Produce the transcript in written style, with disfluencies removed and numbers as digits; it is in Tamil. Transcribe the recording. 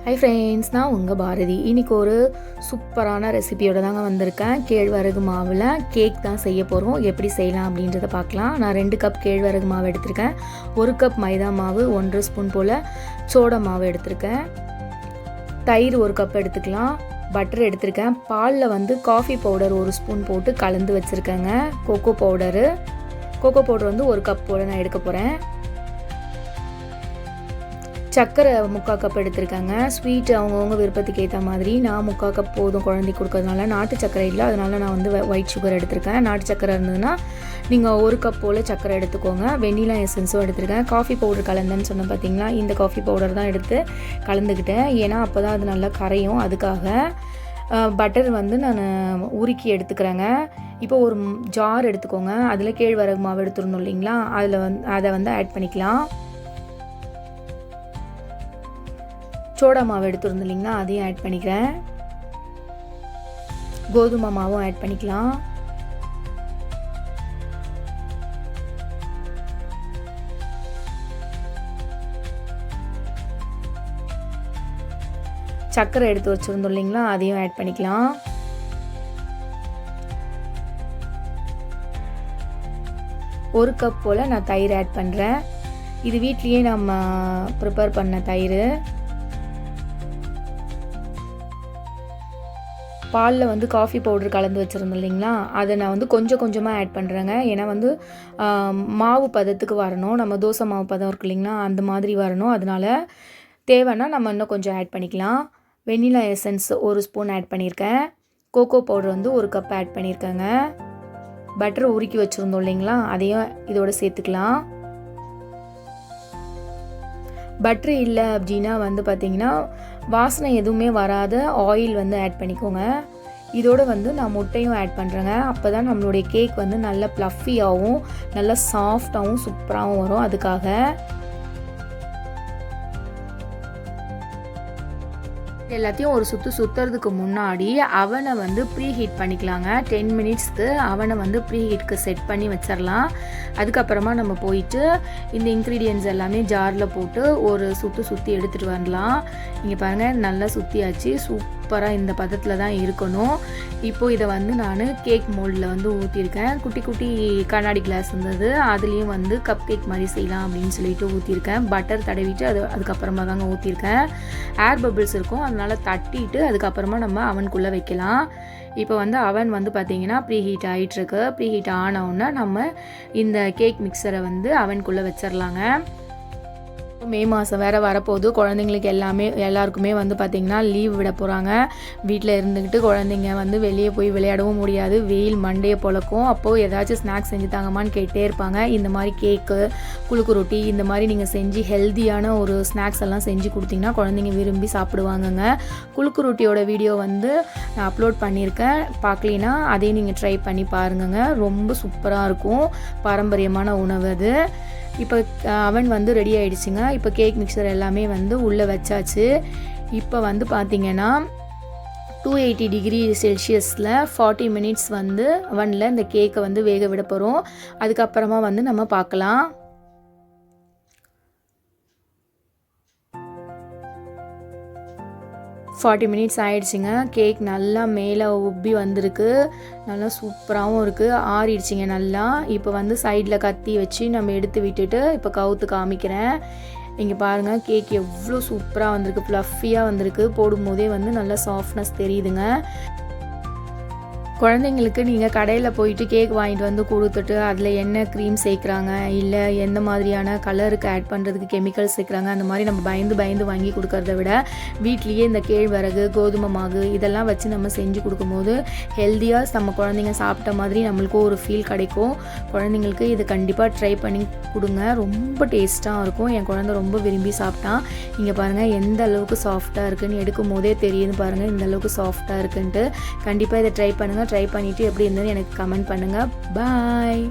ஹை ஃப்ரெண்ட்ஸ், நான் உங்கள் பாரதி. இன்றைக்கி ஒரு சூப்பரான ரெசிபியோடு தாங்க வந்திருக்கேன். கேழ்வரகு மாவில் கேக் தான் செய்ய போகிறோம். எப்படி செய்யலாம் அப்படின்றத பார்க்கலாம். நான் 2 கப் கேழ்வரகு மாவு எடுத்திருக்கேன். 1 கப் மைதா மாவு, 1.5 ஸ்பூன் போல் சோடா மாவு எடுத்திருக்கேன். தயிர் 1 கப் எடுத்துக்கலாம். பட்டர் எடுத்திருக்கேன். பாலில் காஃபி பவுடர் 1 ஸ்பூன் போட்டு கலந்து வச்சுருக்கேங்க. கோகோ பவுடர் 1 கப் போல் நான் எடுக்க போகிறேன். சர்க்கரை 3/4 கப் எடுத்திருக்காங்க. ஸ்வீட் அவங்கவுங்க விருப்பத்துக்கு ஏற்ற மாதிரி. நான் 3/4 கப் போதும் குழந்தைக்கு கொடுக்கறதுனால. நாட்டு சர்க்கரை இல்லை, அதனால் நான் ஒயிட் சுகர் எடுத்திருக்கேன். நாட்டு சர்க்கரை இருந்ததுன்னா நீங்கள் 1 கப் போல் சர்க்கரை எடுத்துக்கோங்க. வெண்ணிலா எசன்ஸும் எடுத்திருக்கேன். காஃபி பவுடர் கலந்தேன்னு சொன்னேன் பார்த்தீங்களா, இந்த காஃபி பவுடர் தான் எடுத்து கலந்துக்கிட்டேன். ஏன்னா அப்போ தான் அது நல்லா கரையும். அதுக்காக பட்டர் நான் உருக்கி எடுத்துக்கிறேங்க. இப்போ ஒரு ஜார் எடுத்துக்கோங்க. அதில் கேழ்வரகு மாவு எடுத்துருந்தோம் இல்லைங்களா, அதை ஆட் பண்ணிக்கலாம். சோடா மாவு எடுத்துருந்தோம் இல்லைங்களா, அதையும் ஆட் பண்ணிக்கிறேன். கோதுமை மாவும் ஆட் பண்ணிக்கலாம். சர்க்கரை எடுத்து வச்சுருந்தோம் இல்லைங்களா, அதையும் ஆட் பண்ணிக்கலாம். ஒரு கப் போல் நான் தயிர் ஆட் பண்ணுறேன். இது வீட்லேயே நம்ம ப்ரிப்பேர் பண்ண தயிர். பாலில் காஃபி பவுடர் கலந்து வச்சுருந்தோம் இல்லைங்களா, அதை நான் கொஞ்சம் கொஞ்சமாக ஆட் பண்ணுறேங்க. ஏன்னா மாவு பதத்துக்கு வரணும். நம்ம தோசை மாவு பதம் இருக்கு இல்லைங்களா, அந்த மாதிரி வரணும். அதனால் தேவைன்னா நம்ம இன்னும் கொஞ்சம் ஆட் பண்ணிக்கலாம். வெண்ணிலா எசன்ஸ் 1 ஸ்பூன் ஆட் பண்ணியிருக்கேன். கோகோ பவுடர் 1 கப் ஆட் பண்ணியிருக்கேங்க. பட்டர் உருக்கி வச்சுருந்தோம் இல்லைங்களா, அதையும் இதோட சேர்த்துக்கலாம். பட்ரு இல்லை அப்படின்னா பார்த்திங்கன்னா வாசனை எதுவுமே வராத ஆயில் ஆட் பண்ணிக்கோங்க. இதோட நான் முட்டையும் ஆட் பண்ணுறேங்க. அப்போ தான் நம்மளுடைய கேக் நல்லா ப்ளஃபியாகவும் நல்லா சாஃப்டாகவும் சூப்பராகவும் வரும். அதுக்காக எல்லாத்தையும் ஒரு சுற்றுறதுக்கு முன்னாடி அவனை ப்ரீ ஹீட் பண்ணிக்கலாங்க. 10 மினிட்ஸ்க்கு அவனை ப்ரீ ஹீட்க்கு செட் பண்ணி வச்சிடலாம். அதுக்கப்புறமா நம்ம போயிட்டு இந்த இன்க்ரீடியன்ட்ஸ் எல்லாமே ஜாரில் போட்டு ஒரு சுற்றி எடுத்துகிட்டு வரலாம். இங்கே பாருங்கள், நல்லா சுற்றியாச்சு. சூப்பராக இந்த பதத்தில் தான் இருக்கணும். இப்போது இதை நான் கேக் மோல்டில் ஊற்றிருக்கேன். குட்டி குட்டி கண்ணாடி கிளாஸ் இருந்தது, அதுலேயும் கப் கேக் மாதிரி செய்யலாம் அப்படின்னு சொல்லிட்டு ஊற்றிருக்கேன். பட்டர் தடவிட்டு அதுக்கப்புறமா தாங்க ஊற்றிருக்கேன். ஏர் பபிள்ஸ் இருக்கும், அதனால் தட்டிட்டு அதுக்கப்புறமா நம்ம அவனுக்குள்ளே வைக்கலாம். இப்போ அவன் பார்த்திங்கன்னா ப்ரீ ஹீட் ஆகிட்டுருக்கு. ப்ரீ ஹீட் ஆனவுடனே நம்ம இந்த கேக் மிக்சரை அவனுக்குள்ளே வச்சிடலாங்க. மே மாதம் வேறு வரப்போகுது. குழந்தைங்களுக்கு எல்லாருக்குமே பார்த்திங்கன்னா லீவ் விட போகிறாங்க. வீட்டில் இருந்துக்கிட்டு குழந்தைங்க வெளியே போய் விளையாடவும் முடியாது. வெயில் மண்டையை பொழக்கும். அப்போது ஏதாச்சும் ஸ்நாக்ஸ் செஞ்சு தாங்கம்மான்னு கேட்டே இருப்பாங்க. இந்த மாதிரி கேக்கு, குழுக்கு ரொட்டி இந்த மாதிரி நீங்கள் செஞ்சு ஹெல்த்தியான ஒரு ஸ்நாக்ஸ் எல்லாம் செஞ்சு கொடுத்தீங்கன்னா குழந்தைங்க விரும்பி சாப்பிடுவாங்கங்க. குழுக்கு ரொட்டியோட வீடியோ நான் அப்லோட் பண்ணியிருக்கேன். பார்க்கலினா அதையும் நீங்கள் ட்ரை பண்ணி பாருங்கங்க. ரொம்ப சூப்பராக இருக்கும். பாரம்பரியமான உணவு அது. இப்போ அவன் ரெடி ஆகிடுச்சுங்க. இப்போ கேக் மிக்சர் எல்லாமே உள்ளே வச்சாச்சு. இப்போ பார்த்திங்கன்னா 280 டிகிரி செல்சியஸில் 40 மினிட்ஸ் அவனில் இந்த கேக்கை வேக விட போகிறோம். அதுக்கப்புறமா நம்ம பார்க்கலாம். $40 மினிட்ஸ் ஆகிடுச்சிங்க. கேக் நல்லா மேலே உப்பி வந்திருக்கு. நல்லா சூப்பராகவும் இருக்குது. ஆறிடுச்சிங்க நல்லா. இப்போ சைடில் கத்தி வச்சு நம்ம எடுத்து விட்டுட்டு இப்போ கவுத்து காமிக்கிறேன். இங்கே பாருங்கள், கேக் எவ்வளோ சூப்பராக வந்திருக்கு. ஃப்ளஃபியாக வந்திருக்கு. போடும்போதே நல்லா சாஃப்ட்னஸ் தெரியுதுங்க. குழந்தைங்களுக்கு நீங்கள் கடையில் போயிட்டு கேக் வாங்கிட்டு கொடுத்துட்டு அதில் என்ன க்ரீம் சேர்க்குறாங்க, இல்லை எந்த மாதிரியான கலருக்கு ஆட் பண்ணுறதுக்கு கெமிக்கல்ஸ் சேர்க்குறாங்க, அந்த மாதிரி நம்ம பயந்து வாங்கி கொடுக்கறத விட வீட்லேயே இந்த கேழ்வரகு, கோதுமை மாவு இதெல்லாம் வச்சு நம்ம செஞ்சு கொடுக்கும்போது ஹெல்த்தியாக நம்ம குழந்தைங்க சாப்பிட்ட மாதிரி நம்மளுக்கும் ஒரு ஃபீல் கிடைக்கும். குழந்தைங்களுக்கு இது கண்டிப்பாக ட்ரை பண்ணி கொடுங்க. ரொம்ப டேஸ்ட்டாக இருக்கும். என் குழந்தை ரொம்ப விரும்பி சாப்பிட்டான். இங்கே பாருங்கள் எந்த அளவுக்கு சாஃப்டாக இருக்குதுன்னு எடுக்கும் போதே தெரியுது பாருங்கள், இந்த அளவுக்கு சாஃப்டாக இருக்குன்ட்டு. கண்டிப்பாக இதை ட்ரை பண்ணுங்கள். ட்ரை பண்ணிவிட்டு எப்படி இருந்ததுன்னு எனக்கு கமெண்ட் பண்ணுங்கள். பாய்.